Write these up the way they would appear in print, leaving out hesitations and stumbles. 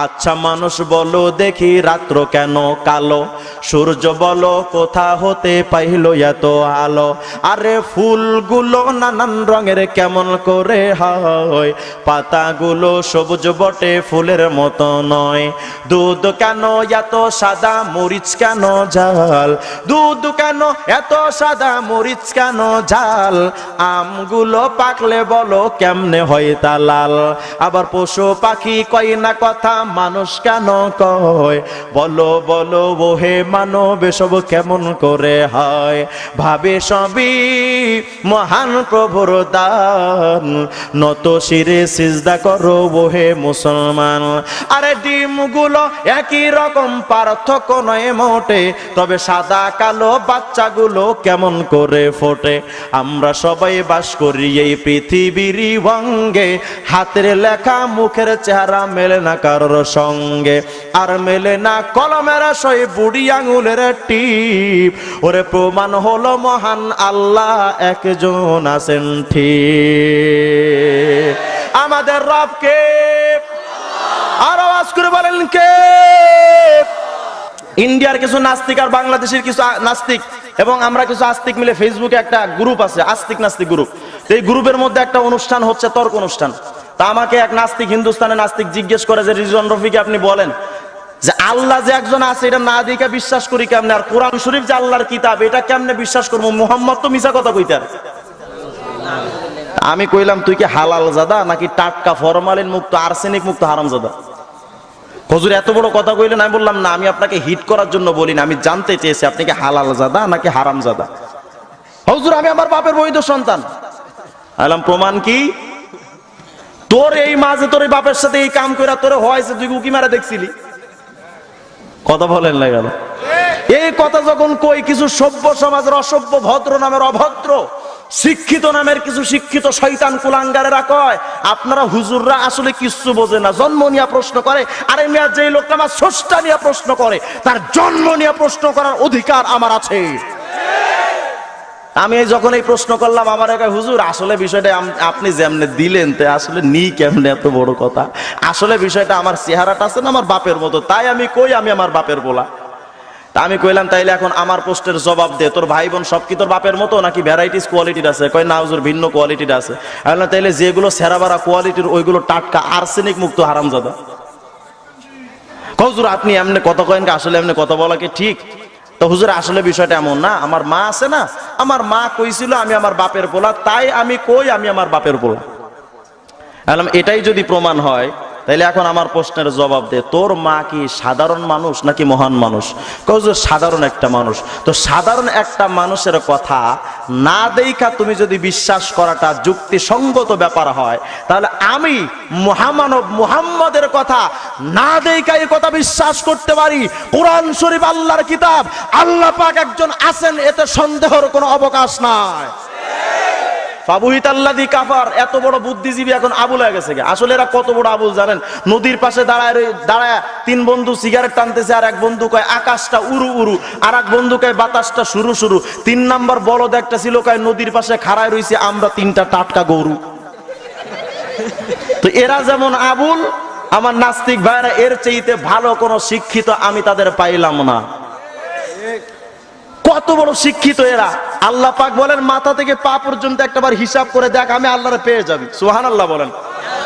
আচ্ছা মানুষ বলো দেখি রাত্র কেন কালো, সূর্য বলো কোথা হতে পাইল এত আলো। আরে ফুলগুলো নানান রঙের কেমন করে হয়, পাতাগুলো সবুজ বটে ফুলের মতো নয়। দুধ কেন এত সাদা, মরিচ কেন ঝাল, দুধ কেন এত সাদা, মরিচ কেন ঝাল। আমগুলো পাকলে বলো কেমনে হয় তা লাল। আবার পশু পাখি কয় না কথা, মানুষ কেন কয়, বলো বলো ওহে মানব এসব কেমন করে হয়। ভাবে সবই মহান প্রভুর দান, নত শিরে সিজদা করো ওহে মুসলমান। আরে ডিমগুলো একই রকম, পার্থক্য নয় মোটে, তবে সাদা কালো বাচ্চাগুলো কেমন করে ফোটে। আমরা সবাই বাস করি এই পৃথিবীর অঙ্গে, হাতের লেখা মুখের চেহারা মেলে না কারোর সঙ্গে। আর মেলে না কলমের সই বুড়ি আঙুলের টিপ। ওরে প্রমাণ হলো মহান আল্লাহ একজন আছেন ঠিক। আমাদের রব কে? আর আওয়াজ করে বলেন কে? ইন্ডিয়ার কিছু নাস্তিক আর বাংলাদেশের কিছু নাস্তিক এবং আমরা কিছু আস্তিক মিলে ফেসবুকে একটা গ্রুপ আছে, আস্তিক নাস্তিক গ্রুপ। এই গ্রুপের মধ্যে একটা অনুষ্ঠান হচ্ছে, তর্ক অনুষ্ঠান। তা আমাকে এক নাস্তিক, হিন্দুস্তানের নাস্তিক জিজ্ঞেস করে যে রিজওয়ান রফিকে আপনি বলেন যে আল্লাহ যে একজন আছে এটা না দেখে বিশ্বাস করি কেমনে, আর কোরআন শরীফ যে আল্লাহর কিতাব এটা কেমনে বিশ্বাস করবো, মুহাম্মদ তো মিছা কথা কইতার। আমি কইলাম তুই কি হালাল জাদা নাকি টাটকা ফরমালিন মুক্ত আর্সেনিক মুক্ত হারামজাদা? হুজুর এত বড় কথা কইলেন। আমি বললাম না, আমি আপনাকে হিট করার জন্য বলি না, আমি জানতে চেয়েছি আপনি কি হালাল জাদা নাকি হারাম জাদা। হুজুর আমি আমার বাপের বৈধ সন্তান। বললাম প্রমাণ কি? তোর এই মাঝে তোর এই বাপের সাথে এই কাম কইরা তোর হয়েছে, তুই উকি মারা দেখছিলি? কথা বলেন না কেন? এই কথা যখন কই, কিছু সভ্য সমাজের অসভ্য, ভদ্র নামের অভদ্র, শিক্ষিত নামের কিছু শিক্ষিত শয়তান কুলাঙ্গারেরা কয় আপনারা হুজুররা আসলে কিচ্ছু বোঝে না, জন্ম নিয়ে প্রশ্ন করে। আরে মিয়া, যে লোকটা আমার স্রষ্টা নিয়ে প্রশ্ন করে তার জন্ম নিয়ে প্রশ্ন করার অধিকার আমার আছে। আমি যখন এই প্রশ্ন করলাম, আমার একা হুজুর আসলে বিষয়টা আপনি যেমনে দিলেন তে আসলে নি কেমনে এত বড় কথা, আসলে বিষয়টা আমার চেহারাটা আছে না আমার বাপের মতো, তাই আমি কই আমি আমার বাপের বলা। তা আমি কইলাম তাইলে এখন আমার প্রশ্নের জবাব দে, তোর ভাই বোন সব কি তোর বাপের মতো নাকি ভ্যারাইটিস কোয়ালিটির আছে? কয় না হুজুর ভিন্ন কোয়ালিটির আছে। আমি বললাম তাইলে যেগুলো সেরাবারা কোয়ালিটির ওইগুলো টাটকা আর্সেনিক মুক্ত হারামজাদা। হুজুর আপনি এমনি কথা কয়েন, আসলে এমনি কথা বলা কি ঠিক? তো হুজুর আসলে বিষয়টা এমন না, আমার মা আছে না, আমার মা কইছিল আমি আমার বাপের পোলা, তাই আমি কই আমি আমার বাপের পোলা। বললাম এটাই যদি প্রমাণ হয় তাইলে এখন আমার প্রশ্নের জবাব দে, তোর মা কি সাধারণ মানুষ নাকি মহান মানুষ? হুজুর সাধারণ একটা মানুষ। তো সাধারণ একটা মানুষের কথা না দেইখা তুমি যদি বিশ্বাস করাটা যুক্তিসঙ্গত ব্যাপার হয়, তাহলে আমি মহামানব মুহাম্মদের কথা না দেইখা এই কথা বিশ্বাস করতে পারি। কোরআন শরীফ আল্লাহর কিতাব, আল্লাহ পাক একজন আছেন, এতে সন্দেহের কোনো অবকাশ নাই। ফাবুহিতাল্লাযী কাফার, এত বড় বুদ্ধিজীবী এখন আবুল হয়ে গেছে। আসলে এরা কত বড় আবুল জানেন? নদীর পাশে দাঁড়ায় তিন বন্ধু সিগারেট টানতেছে, আর এক বন্ধু কয় আকাশটা উড়ু উড়ু, আর এক বন্ধু কয় বাতাসটা শুরু শুরু। তিন নাম্বার বলদ একটা ছিল কয় নদীর পাশে খাড়ায় রইছে আমরা তিনটা টাটকা গরু। তো এরা যেমন আবুল, আমার নাস্তিক ভাইরা এর চাইতে ভালো কোন শিক্ষিত আমি তাদের পাইলাম না। কত বড় শিক্ষিত এরা! আল্লাহ পাক বলেন মাথা থেকে পা পর্যন্ত একবার হিসাব করে দেখ, আমি আল্লাহরে পেয়ে যাবি। সুবহানাল্লাহ বলেন।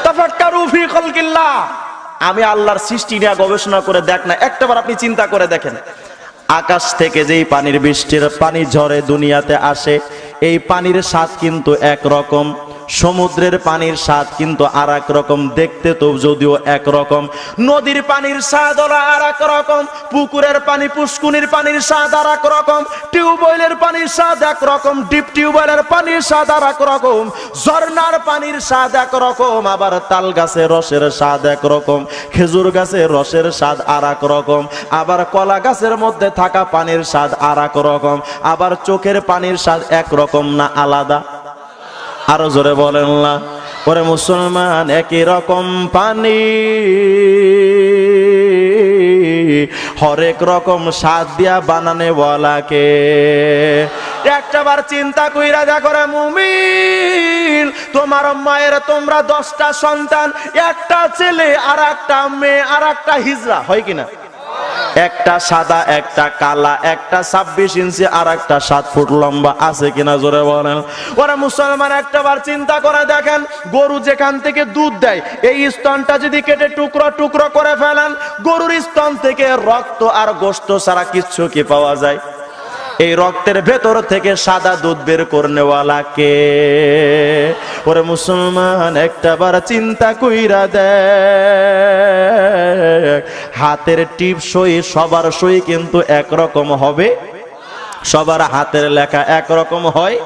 তাফাক্কারু ফি খালকিল্লাহ, আমি আল্লাহর সৃষ্টি নিয়ে গবেষণা করে দেখ না, একটাবার আপনি চিন্তা করে দেখেন। আকাশ থেকে যেই পানির বৃষ্টির পানি ঝরে দুনিয়াতে আসে, এই পানির স্বাদ কিন্তু একরকম, সমুদ্রের পানির স্বাদ কিন্তু আর এক রকম, দেখতে তো যদিও একরকম। নদীর পানির স্বাদ হলো আর এক রকম, পুকুরের পানি পুষ্কুনির পানির স্বাদ আর এক রকম, টিউবওয়েলের পানির স্বাদ এক রকম, ডিপ টিউবওয়েলের পানির স্বাদ আর এক রকম, ঝর্ণার পানির স্বাদ এক রকম, আবার তাল গাছের রসের স্বাদ এক রকম, খেজুর গাছের রসের স্বাদ আর এক রকম, আবার কলা গাছের মধ্যে থাকা পানির স্বাদ আর এক রকম, আবার চোখের পানির স্বাদ একরকম না আলাদা? আরো জোরে বলেন না। ওরে মুসলমান, একই রকম পানি হরেক রকম স্বাদ দিয়া বানানে বলাকে। একটাবার চিন্তা কইরা দেখো রে মুমিন, তোমার মায়ের তোমরা 10টা সন্তান, একটা ছেলে আর একটা মেয়ে আর একটা হিজড়া, হয় কিনা? একটা সাদা একটা কালা, একটা 26 ইঞ্চি আর একটা 7 ফুট লম্বা, আছে কিনা জোরে বলেন? ওরা মুসলমান একটাবার চিন্তা করে দেখেন, গরু যেখান থেকে দুধ দেয় এই স্তনটা যদি কেটে টুকরো টুকরো করে ফেলেন, গরুর স্তন থেকে রক্ত আর গোশত ছাড়া কিচ্ছু কি পাওয়া যায়? এই রক্তের ভেতর থেকে সাদা দুধ বের করনেওয়ালা কে? ওরে মুসলমান একটাবার চিন্তা কইরা দেখ, হাতের টিপ সই সবার সই কিন্তু একরকম হবে? সবার হাতের লেখা একরকম হয়?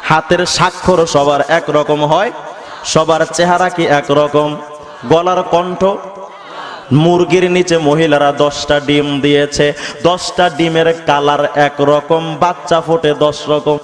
হাতের স্বাক্ষর সবার একরকম হয়? সবার চেহারা কি একরকম? গলার কণ্ঠ? মুরগির নিচে মহিলারা 10টা ডিম দিয়েছে, 10টা ডিমের কালার একরকম, বাচ্চা ফোটে 10 রকম।